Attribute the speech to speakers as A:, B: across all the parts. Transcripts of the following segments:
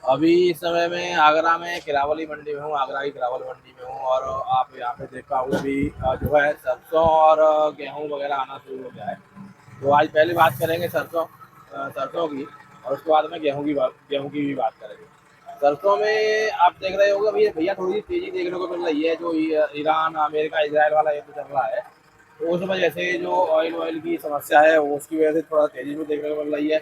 A: अभी इस समय में आगरा में किरावली मंडी में हूँ, आगरा की किरावली मंडी में हूँ। और आप यहाँ पे देख पाओगे अभी जो है सरसों और गेहूँ वगैरह आना शुरू हो गया है। तो आज पहले बात करेंगे सरसों की, और उसके बाद में गेहूँ की भी बात करेंगे। सरसों में आप देख रहे होंगे भैया भैया थोड़ी सी तेजी देखने को मिल रही है, जो ईरान अमेरिका इसराइल वाला युद्ध चल रहा है, तो उस वजह से जो ऑयल की समस्या है वो उसकी वजह से थोड़ा तेजी में देखने को मिल रही है।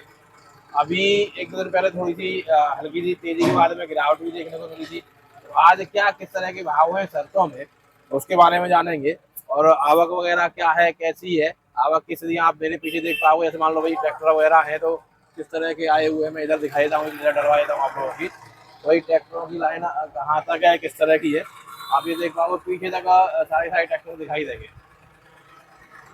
A: अभी एक दो दिन पहले थोड़ी सी हल्की सी तेजी के बाद में गिरावट भी देखने को मिली थी। तो आज क्या किस तरह के भाव है सरसों में, तो उसके बारे में जानेंगे। और आवक वगैरह क्या है, कैसी है आवक, किस लिए आप मेरे पीछे देख पाओगे। जैसे मान लो भाई ट्रैक्टर वगैरह है, तो किस तरह के आए हुए हैं, मैं इधर दिखाई देता हूँ, इधर डलवा देता हूँ आप लोगों की। वही ट्रैक्टरों की लाइन कहाँ तक है, किस तरह की है, आप ये देख पाओगे पीछे तक सारे सारे ट्रैक्टर दिखाई देंगे।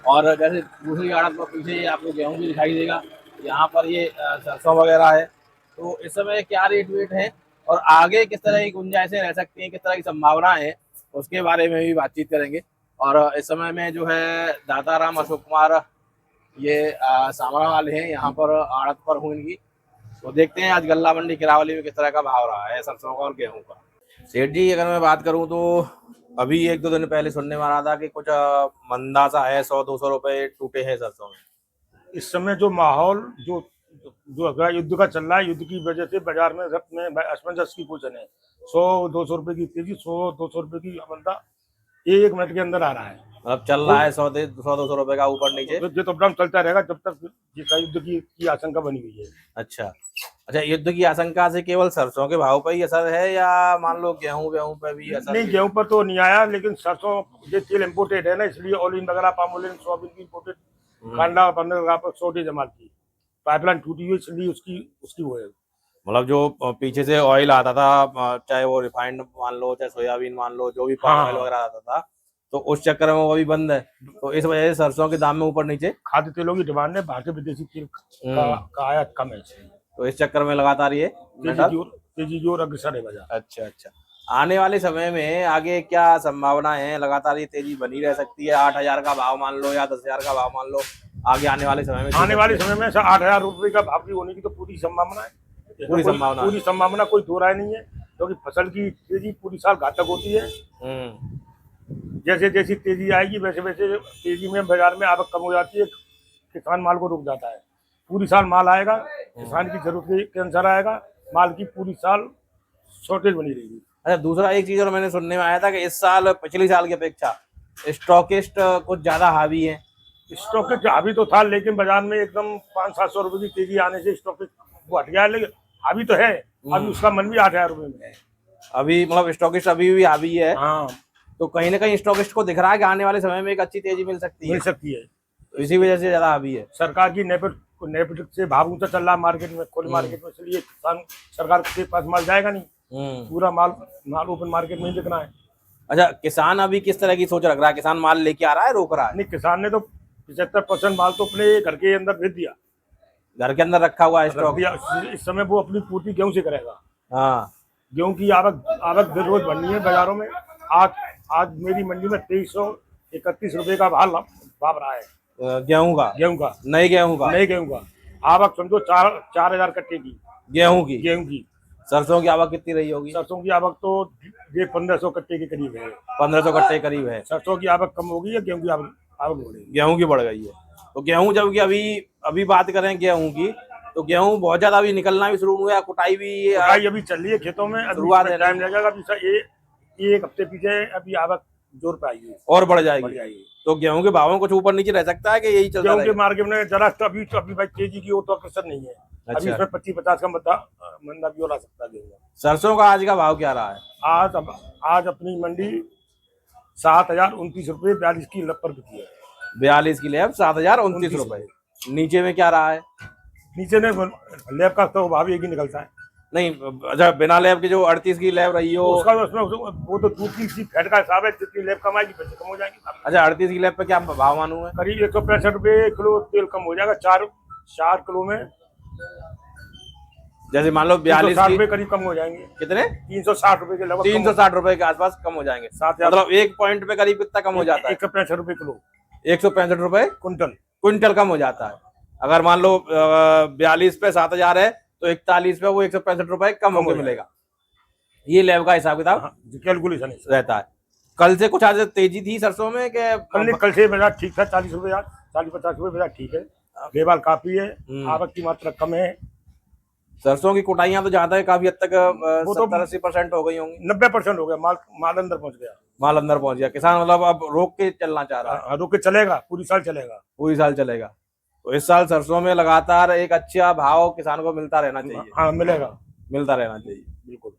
A: और जैसे दूसरी आड़त में पीछे ये आपको गेहूँ भी दिखाई देगा, यहाँ पर ये सरसों वगैरह है। तो इस समय क्या रेट वेट है और आगे किस तरह की गुंजाइशें रह सकती हैं, किस तरह की संभावनाएं हैं, उसके बारे में भी बातचीत करेंगे। और इस समय में जो है दाताराम अशोक कुमार ये सामरा वाले हैं, यहाँ पर आड़त पर हूँ इनकी। तो देखते हैं आज गल्ला मंडी किरावली में किस तरह का भाव रहा है सरसों का और गेहूं का। सेठ जी अगर मैं बात करूं तो अभी एक दो दिन पहले सुनने में आ रहा था कि कुछ मंदा सा है, 100-200 रुपए टूटे हैं सरसों में।
B: इस समय जो माहौल जो जो अगर युद्ध का चल रहा है, युद्ध की वजह से बाजार में रफ्त में असमंजस की पोजीशन है। 100-200 रुपए की तेजी, 100-200 रुपए की मंदा एक मिनट के अंदर आ रहा है।
A: मतलब चल
B: वो
A: रहा है 100-200 रुपए का ऊपर नीचे।
B: ये तो अपना चलता रहेगा जब तक ये युद्ध की आशंका बनी हुई है।
A: अच्छा अच्छा, युद्ध की आशंका से केवल सरसों के भाव पर ही असर है या मान लो गेहूं वेहूं पर भी असर
B: नहीं,
A: भी है?
B: गेहूं पर तो नहीं आया, लेकिन सरसों ये तेल इम्पोर्टेड है ना, इसलिए ऑलिन वगैरह पाम ऑयल सोयाबीन की इम्पोर्टेड कांडा बनने का शॉर्टेज जमा की पाइपलाइन टूटी हुई, इसलिए उसकी उसकी वो है।
A: मतलब जो पीछे से ऑयल आता था, चाहे वो रिफाइंड मान लो चाहे सोयाबीन मान लो, जो भी पाम
B: हाँ
A: ऑयल
B: हाँ,
A: वगैरह आता था, तो उस चक्कर में वो अभी बंद है। तो इस वजह से सरसों के दाम में ऊपर नीचे।
B: खाद्य तेलों की डिमांड है, भारतीय विदेशी तेल
A: हम्म।
B: का आयात कम है,
A: तो इस चक्कर में लगातार ये मेटल।
B: तेजी की ओर अग्रसर है बाजार।
A: अच्छा अच्छा, आने वाले समय में आगे क्या संभावना है, लगातार ये तेजी बनी रह सकती है? 8,000 का भाव मान लो या 10,000 का भाव मान लो, आगे आने वाले समय में चल
B: आने
A: सकती
B: वाले
A: है?
B: समय में 8,000 रुपए का भाव भी होने की तो पूरी संभावना है।
A: पूरी संभावना है।
B: पूरी संभावना, कोई दो राय नहीं है, क्योंकि फसल की तेजी पूरी साल घातक होती है।
A: हम्म।
B: जैसे जैसी तेजी आएगी वैसे वैसे तेजी में बाजार में आवक कम हो जाती है, किसान माल को रुक जाता है। पूरी साल माल आएगा, किसान की जरूरत के अनुसार आएगा, माल की पूरी साल शॉर्टेज बनी रहेगी।
A: अच्छा, दूसरा एक चीज और मैंने सुनने में आया था कि इस साल पिछली साल की अपेक्षा स्टॉकिस्ट कुछ ज्यादा हावी है।
B: स्टॉक अभी तो था, लेकिन बाजार में एकदम 500-700 रुपए की तेजी आने से स्टॉक वो हट गया है, लेकिन अभी तो है। अभी उसका मन भी 8,000 रुपए में है।
A: अभी मतलब स्टॉकिस्ट अभी भी हावी है।
B: हाँ,
A: तो कहीं ना कहीं स्टॉकिस्ट को दिख रहा है कि आने वाले समय में एक अच्छी तेजी मिल सकती है,
B: मिल सकती है।
A: तो इसी वजह से ज्यादा हावी है।
B: सरकार की नेपट से भाव ऊंचा चल रहा है मार्केट में, खुले मार्केट में, इसलिए किसान सरकार के पास माल जाएगा नहीं, पूरा माल माल ओपन मार्केट में ही बिकना है।
A: अच्छा, किसान अभी किस तरह की सोच रख रहा है? किसान माल लेके आ रहा है, रोक रहा है?
B: नहीं, किसान ने तो 75% माल तो अपने घर के अंदर भेज दिया,
A: घर के अंदर रखा हुआ है
B: रख
A: स्टॉक।
B: दिया। इस समय वो अपनी पूर्ति गेहूं से करेगा।
A: हाँ।
B: गेहूं की आवक आवक रोज बढ़नी है बाजारों में। आज आज मेरी मंडी में 2331 रुपए का भाव रहा है
A: गेहूं का नए गेहूं का
B: नए गेहूं का। आवक समझो 4,000 कट्टे की
A: गेहूं की। सरसों की आवक कितनी रही होगी?
B: सरसों की आवक तो ये 1,500 कट्टे के करीब है।
A: 1,500 कट्टे करीब है।
B: सरसों की आवक कम होगी या गेहूं की आवक आवक बढ़ेगी?
A: गेहूं की बढ़ गई है। तो गेहूं जबकि अभी अभी बात करें गेहूं की, तो गेहूं बहुत ज्यादा अभी निकलना भी शुरू हुआ, कुटाई भी
B: अभी चल रही है खेतों में, अभी
A: शुरुआत है।
B: टाइम लगेगा। अभी एक हफ्ते पीछे अभी आवक जोर पे आएगी
A: और बढ़ जाएगी। तो गेहूं के भावों कुछ ऊपर नीचे रह सकता है कि यही चलता
B: गेहूं के
A: रहेगा?
B: मार्केट में जरा अभी भाई तेजी की ओर तो अग्रसर नहीं है।
A: अच्छा।
B: अभी इसमें 25-50 का मंदा भी हो ला सकता है गेहूं।
A: सरसों का आज का भाव क्या रहा है?
B: आज अपनी मंडी 7,029 रुपए 42 की लब पर बिकी है।
A: 42 की लेब 7,029 रुपए। नीचे में क्या रहा है?
B: नीचे ने लेब का तो भाव एक ही निकलता है।
A: नहीं, अच्छा बिना लेब के जो 38 की लेब रही हो
B: उसका उसमें वो तो दूध की फैट का हिसाब है, जितनी लेब कमाएगी पैसे कम हो जाएंगे।
A: अच्छा, 38 की लेब पे क्या भाव मानू है?
B: करीब 165 रुपए किलो तेल कम हो जाएगा। 4 किलो में
A: जैसे मान लो 42 की
B: रुपए करीब कम हो जाएंगे।
A: कितने?
B: 360 रुपए के लगभग
A: 360 रुपए के आसपास कम हो जाएंगे।
B: 7,000
A: मतलब एक पॉइंट पे करीब कितना कम हो जाता है?
B: 165 रुपए किलो,
A: 165 रुपए
B: कुंटल
A: क्विंटल कम हो जाता है। अगर मान लो 42 पे 7,000 है, तो तो 41 पे वो 165 रुपए कम
B: हो
A: होके
B: जाएगा।
A: मिलेगा। ये लेव का हिसाब किताब
B: हाँ, कैलकुलेशन है।
A: रहता है। कल से कुछ आज तेजी थी सरसों में
B: कल से बाजार ठीक था, 40 रुपए, 40-50 रुपए बाजार ठीक है। लेवल काफी है, आवक की मात्रा कम है।
A: सरसों की कुटाइयां तो जहाँ तक काफी हद तक
B: वो तो
A: 70-80% हो गई होंगी।
B: 90% हो गया, माल अंदर पहुंच गया।
A: माल अंदर पहुंच गया, किसान मतलब अब रोक के चलना चाह रहा है।
B: हाँ, रुक के चलेगा, पूरी साल चलेगा।
A: पूरी साल चलेगा। तो इस साल सरसों में लगातार एक अच्छा भाव किसान को मिलता रहना चाहिए।
B: हाँ, मिलेगा,
A: मिलता रहना चाहिए।
B: बिल्कुल।